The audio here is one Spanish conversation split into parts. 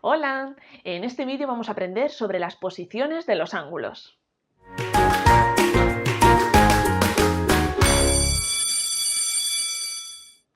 Hola, en este vídeo vamos a aprender sobre las posiciones de los ángulos.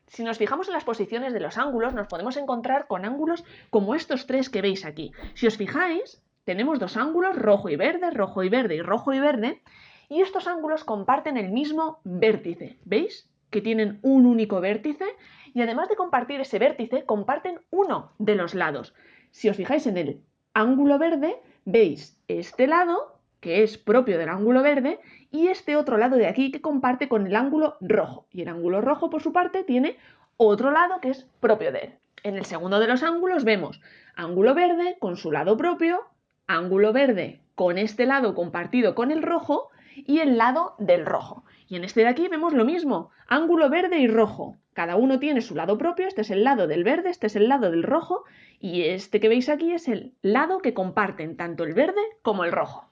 Si nos fijamos en las posiciones de los ángulos, nos podemos encontrar con ángulos como estos tres que veis aquí. Si os fijáis, tenemos dos ángulos, rojo y verde y rojo y verde, y estos ángulos comparten el mismo vértice. ¿Veis? Que tienen un único vértice y además de compartir ese vértice, comparten uno de los lados. Si os fijáis en el ángulo verde, veis este lado, que es propio del ángulo verde, y este otro lado de aquí que comparte con el ángulo rojo. Y el ángulo rojo, por su parte, tiene otro lado que es propio de él. En el segundo de los ángulos vemos ángulo verde con su lado propio, ángulo verde con este lado compartido con el rojo y el lado del rojo. Y en este de aquí vemos lo mismo, ángulo verde y rojo. Cada uno tiene su lado propio, este es el lado del verde, este es el lado del rojo y este que veis aquí es el lado que comparten tanto el verde como el rojo.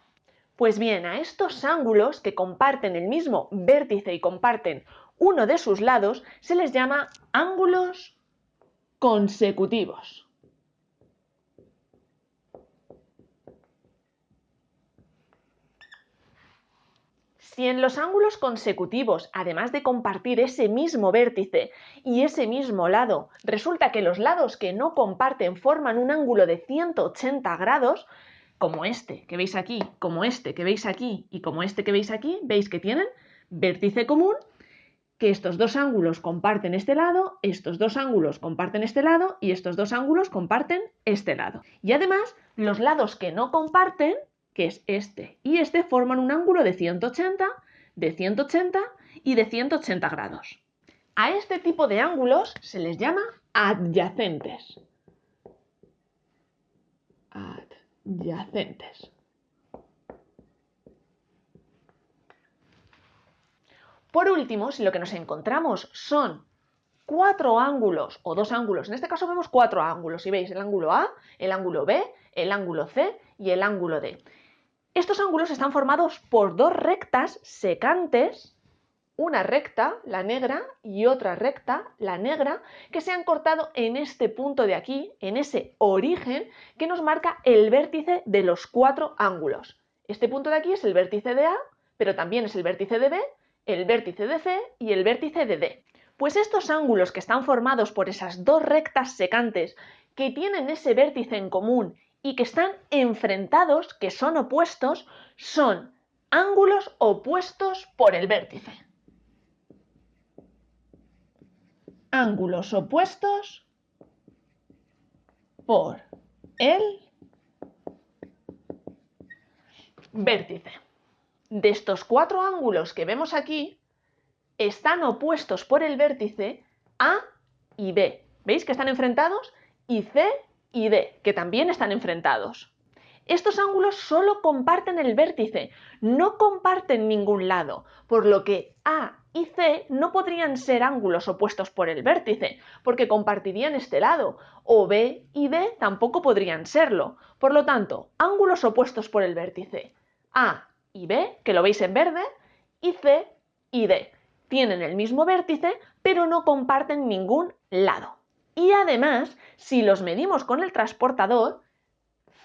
Pues bien, a estos ángulos que comparten el mismo vértice y comparten uno de sus lados se les llama ángulos consecutivos. Si en los ángulos consecutivos, además de compartir ese mismo vértice y ese mismo lado, resulta que los lados que no comparten forman un ángulo de 180 grados, como este que veis aquí, como este que veis aquí y como este que veis aquí, veis que tienen vértice común, que estos dos ángulos comparten este lado, estos dos ángulos comparten este lado y estos dos ángulos comparten este lado. Y además, los lados que no comparten, que es este y este, forman un ángulo de 180, de 180 y de 180 grados. A este tipo de ángulos se les llama adyacentes. Adyacentes. Por último, si lo que nos encontramos son cuatro ángulos o dos ángulos, en este caso vemos cuatro ángulos, y veis el ángulo A, el ángulo B, el ángulo C y el ángulo D. Estos ángulos están formados por dos rectas secantes, una recta, la negra, y otra recta, la negra, que se han cortado en este punto de aquí, en ese origen que nos marca el vértice de los cuatro ángulos. Este punto de aquí es el vértice de A, pero también es el vértice de B, el vértice de C y el vértice de D. Pues estos ángulos que están formados por esas dos rectas secantes que tienen ese vértice en común y que están enfrentados, que son opuestos, son ángulos opuestos por el vértice. Ángulos opuestos por el vértice. De estos cuatro ángulos que vemos aquí, están opuestos por el vértice A y B. ¿Veis que están enfrentados? Y C y D, que también están enfrentados. Estos ángulos solo comparten el vértice, no comparten ningún lado, por lo que A y C no podrían ser ángulos opuestos por el vértice, porque compartirían este lado, o B y D tampoco podrían serlo. Por lo tanto, ángulos opuestos por el vértice A y B, que lo veis en verde, y C y D. Tienen el mismo vértice, pero no comparten ningún lado. Y además, si los medimos con el transportador,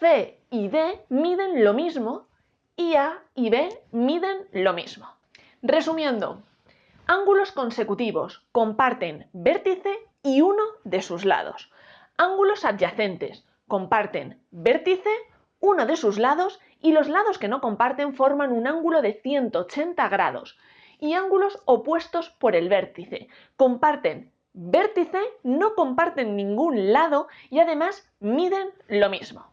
C y D miden lo mismo y A y B miden lo mismo. Resumiendo, ángulos consecutivos comparten vértice y uno de sus lados. Ángulos adyacentes comparten vértice, uno de sus lados y los lados que no comparten forman un ángulo de 180 grados. Y ángulos opuestos por el vértice comparten vértice, no comparten ningún lado y además miden lo mismo.